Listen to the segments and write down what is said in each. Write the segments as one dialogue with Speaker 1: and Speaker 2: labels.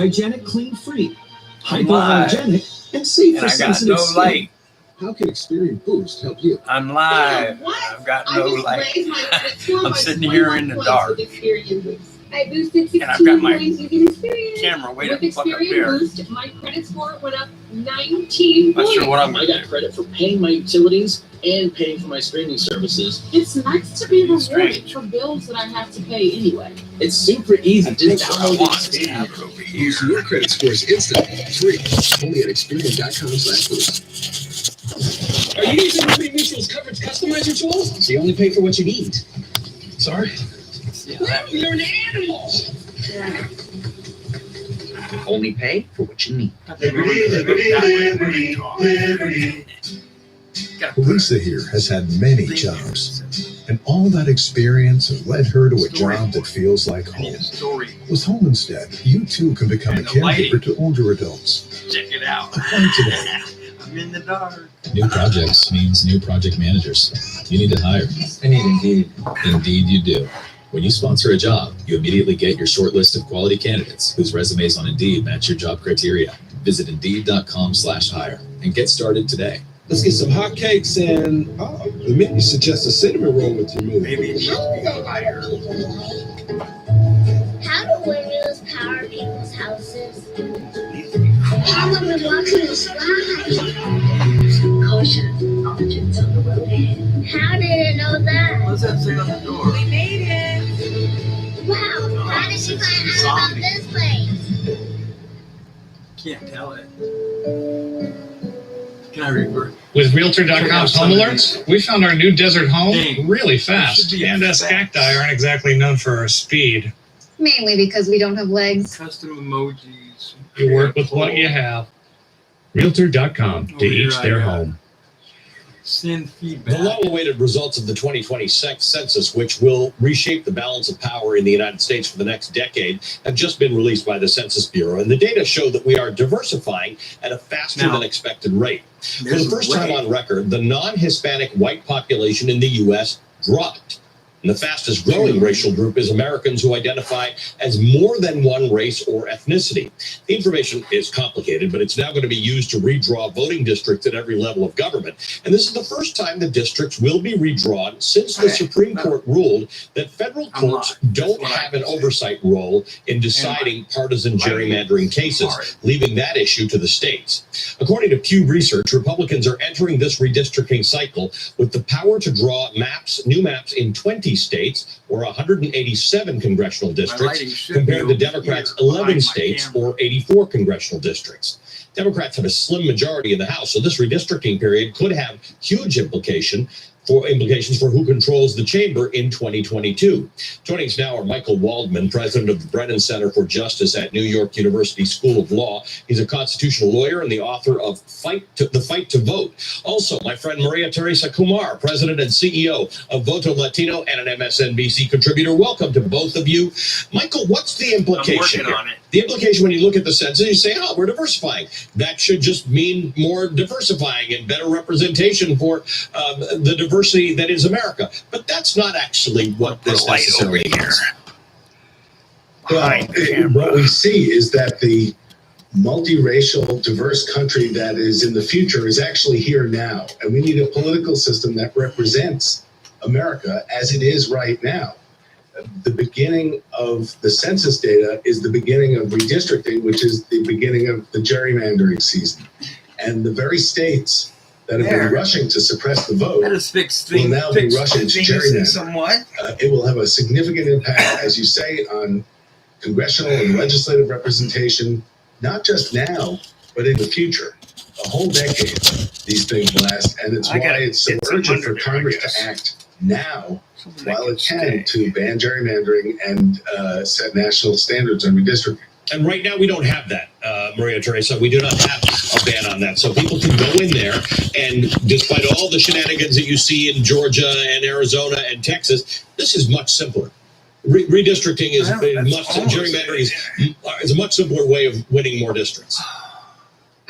Speaker 1: hygienic, clean, free,
Speaker 2: I'm live.
Speaker 1: hypoallergenic, and safe
Speaker 2: And
Speaker 1: for
Speaker 2: I got
Speaker 1: sensitive
Speaker 2: no
Speaker 1: skin.
Speaker 2: light.
Speaker 1: How can Experian Boost help you?
Speaker 2: I'm live. I've got no light. I'm sitting here in the dark.
Speaker 3: I boosted 16
Speaker 2: And I've got my
Speaker 3: points using Experian.
Speaker 2: Camera way
Speaker 3: With
Speaker 2: the fuck up
Speaker 3: Experian
Speaker 2: there.
Speaker 3: Boost, my credit score went up 19
Speaker 2: Not
Speaker 3: points.
Speaker 2: sure what I'm
Speaker 4: I
Speaker 2: gonna
Speaker 4: got
Speaker 2: do.
Speaker 4: credit for paying my utilities and paying for my streaming services.
Speaker 3: It's nice to be rewarded
Speaker 2: Strange.
Speaker 3: for bills that I have to pay anyway.
Speaker 4: It's super easy.
Speaker 2: I
Speaker 4: Just
Speaker 2: think what I
Speaker 4: download
Speaker 2: want is to
Speaker 4: Experian.
Speaker 2: have it over
Speaker 1: Boost
Speaker 2: here.
Speaker 1: your credit scores instantly, free, only at Experian.com/boost.
Speaker 4: Are you using Liberty Mutual's coverage customizer tools? So you only pay for what you need. Sorry?
Speaker 2: Yeah, that,
Speaker 4: You're an animal! Only pay for what you need.
Speaker 2: I think we're gonna look that way when we talk.
Speaker 5: Lisa here has had many jobs, and all that experience has led her to a job that feels like
Speaker 2: I need
Speaker 5: home.
Speaker 2: a story.
Speaker 5: With Home Instead, you too can become a
Speaker 2: And the lighting.
Speaker 5: caregiver to older adults.
Speaker 2: Check it out.
Speaker 5: Apply today.
Speaker 2: I'm in the dark.
Speaker 6: New projects means new project managers. You need to hire.
Speaker 4: I need Indeed.
Speaker 6: Indeed, you do. When you sponsor a job, you immediately get your short list of quality candidates whose resumes on Indeed match your job criteria. Visit Indeed.com/hire and get started today.
Speaker 1: Let's get some hot cakes and the menu suggests a cinnamon roll with your move.
Speaker 2: Maybe it needs to be higher.
Speaker 7: How do windmills power people's houses?
Speaker 2: Needs to be higher.
Speaker 7: How do we walk in the sky? Caution, objects on the road ahead. How did it know that?
Speaker 2: What's that say on the door?
Speaker 7: We made it. Wow, how did she find out about this place?
Speaker 2: Can't tell it. Can I revert?
Speaker 8: With Realtor.com's home alerts, we found our new desert home
Speaker 2: Dang.
Speaker 8: really
Speaker 2: Should
Speaker 8: fast.
Speaker 2: be
Speaker 8: And us
Speaker 2: fast.
Speaker 8: cacti aren't exactly known for our speed.
Speaker 9: Mainly because we don't have legs.
Speaker 2: Custom emojis.
Speaker 8: You work with what you have. Realtor.com to
Speaker 2: Over here
Speaker 8: each
Speaker 2: I
Speaker 8: their
Speaker 2: got
Speaker 8: home.
Speaker 2: Send
Speaker 10: The
Speaker 2: feedback.
Speaker 10: long-awaited results of the 2026 census, which will reshape the balance of power in the United States for the next decade, have just been released by the Census Bureau, and the data show that we are diversifying at a faster
Speaker 2: Now,
Speaker 10: than expected rate. For
Speaker 2: There's
Speaker 10: the first
Speaker 2: a
Speaker 10: time
Speaker 2: way.
Speaker 10: on record, the non-Hispanic white population in the U.S. dropped. And the fastest growing racial group is Americans who identify as more than one race or ethnicity. The information is complicated, but it's now going to be used to redraw voting districts at every level of government. And this is the first time the districts will be redrawn since the
Speaker 2: Okay.
Speaker 10: Supreme Court ruled that federal
Speaker 2: I'm
Speaker 10: courts
Speaker 2: live.
Speaker 10: don't
Speaker 2: That's what I
Speaker 10: have an
Speaker 2: can say.
Speaker 10: oversight role in deciding partisan gerrymandering cases, leaving that issue to the states. According to Pew Research, Republicans are entering this redistricting cycle with the power to draw new maps in 20 states or 187 congressional
Speaker 2: My
Speaker 10: districts,
Speaker 2: lighting should
Speaker 10: compared
Speaker 2: be
Speaker 10: to
Speaker 2: over
Speaker 10: Democrats'
Speaker 2: here
Speaker 10: 11
Speaker 2: behind my
Speaker 10: states
Speaker 2: camera.
Speaker 10: or 84 congressional districts. Democrats have a slim majority in the House, so this redistricting period could have huge implications for who controls the chamber in 2022. Joining us now are Michael Waldman, president of the Brennan Center for Justice at New York University School of Law. He's a constitutional lawyer and the author of The Fight to Vote. Also, my friend Maria Teresa Kumar, president and CEO of Voto Latino and an MSNBC contributor. Welcome to both of you. Michael, what's the
Speaker 2: I'm
Speaker 10: implication
Speaker 2: working
Speaker 10: here?
Speaker 2: on it.
Speaker 10: The implication when you look at the census, you say, oh, we're diversifying. That should just mean more diversifying and better representation for the diversity that is America. But that's not actually what
Speaker 2: Put a
Speaker 10: this
Speaker 2: light over
Speaker 10: necessarily
Speaker 2: here.
Speaker 10: means.
Speaker 2: Behind the camera.
Speaker 1: What we see is that the multiracial, diverse country that is in the future is actually here now. And we need a political system that represents America as it is right now. The beginning of the census data is the beginning of redistricting, which is the beginning of the gerrymandering season. And the very states that have been rushing to suppress the vote
Speaker 2: That is fixed
Speaker 1: will
Speaker 2: thing.
Speaker 1: now be
Speaker 2: Fixed
Speaker 1: Russian
Speaker 2: things
Speaker 1: gerrymandering.
Speaker 2: somewhat.
Speaker 1: It will have a significant impact, as you say, on congressional and legislative representation, not just now, but in the future. A whole decade these things last, and it's
Speaker 2: I
Speaker 1: why
Speaker 2: gotta
Speaker 1: it's so
Speaker 2: get some
Speaker 1: urgent
Speaker 2: under
Speaker 1: for
Speaker 2: there,
Speaker 1: Congress
Speaker 2: I guess.
Speaker 1: to act now
Speaker 2: Something that
Speaker 1: while
Speaker 2: can
Speaker 1: it can
Speaker 2: stay.
Speaker 1: to ban gerrymandering and set national standards on redistricting.
Speaker 10: And right now we don't have that, Maria Teresa. We do not have a ban on that. So people can go in there and despite all the shenanigans that you see in Georgia and Arizona and Texas, this is much simpler. Redistricting is
Speaker 2: Well, that's
Speaker 10: much,
Speaker 2: almost
Speaker 10: gerrymandering is a much simpler way of winning more districts.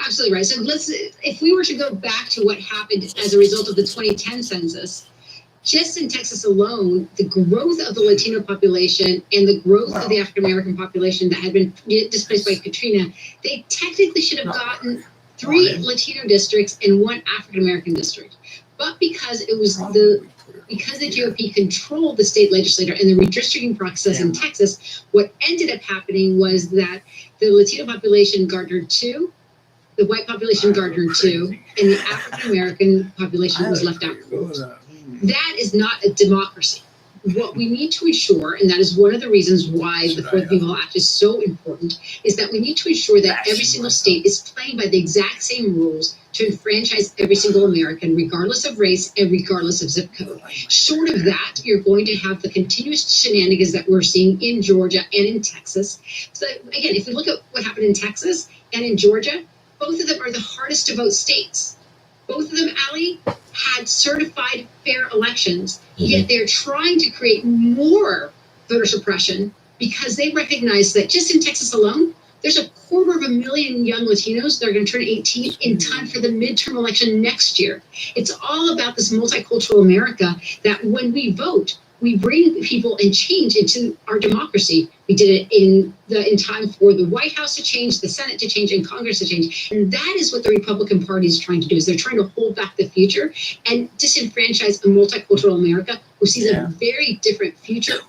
Speaker 9: Absolutely right. So if we were to go back to what happened as a result of the 2010 census, just in Texas alone, the growth of the Latino population and the growth of the African American population that had been displaced by Katrina, they technically should have gotten 3 Latino districts and 1 African American district. But because the GOP controlled the state legislature and the redistricting process in Texas, what ended up happening was that the Latino population garnered 2, the white population garnered 2, and the African American population was left out. That is not a democracy. What we need to ensure, and that is one of the reasons why the 4th People Act is so important, is that we need to ensure that every single state is playing by the exact same rules to enfranchise every single American, regardless of race and regardless of zip code. Short of that, you're going to have the continuous shenanigans that we're seeing in Georgia and in Texas. So again, if we look at what happened in Texas and in Georgia, both of them are the hardest to vote states. Both of them, Allie, had certified fair elections, yet they're trying to create more voter suppression because they recognize that just in Texas alone, there's 250,000 young Latinos that are going to turn 18 in time for the midterm election next year. It's all about this multicultural America that when we vote, we bring people and change into our democracy. We did it in time for the White House to change, the Senate to change, and Congress to change. And that is what the Republican Party is trying to do, is they're trying to hold back the future and disenfranchise a multicultural America who sees a very different future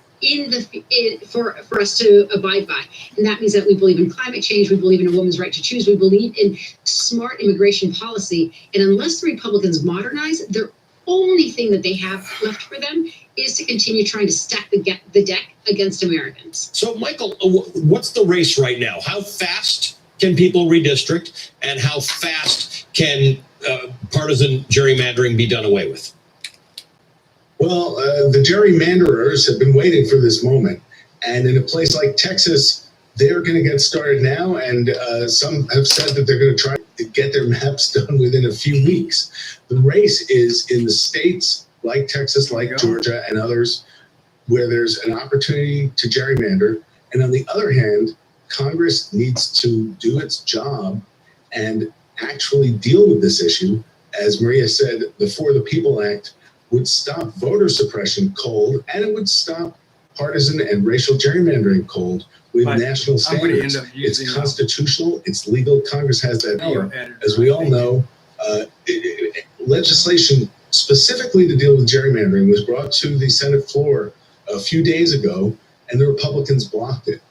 Speaker 9: for us to abide by. And that means that we believe in climate change, we believe in a woman's right to choose, we believe in smart immigration policy. And unless the Republicans modernize, their only thing that they have left for them is to continue trying to stack the deck against Americans.
Speaker 10: So, Michael, what's the race right now? How fast can people redistrict, and how fast can partisan gerrymandering be done away with?
Speaker 1: Well, the gerrymanderers have been waiting for this moment. And in a place like Texas, they're going to get started now. And some have said that they're going to try to get their maps done within a few weeks. The race is in the states like Texas, like Georgia and others, where there's an opportunity to gerrymander. And on the other hand, Congress needs to do its job and actually deal with this issue. As Maria said, the For the People Act would stop voter suppression cold, and it would stop partisan and racial gerrymandering cold with national standards. It's constitutional, it's legal. Congress has that power. As we all know, legislation specifically to deal with gerrymandering was brought to the Senate floor a few days ago, and the Republicans blocked it.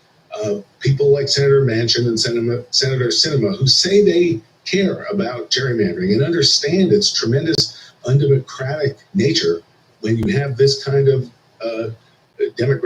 Speaker 1: People like Senator Manchin and Senator Sinema, who say they care about gerrymandering and understand its tremendous undemocratic nature when you have this kind of demographic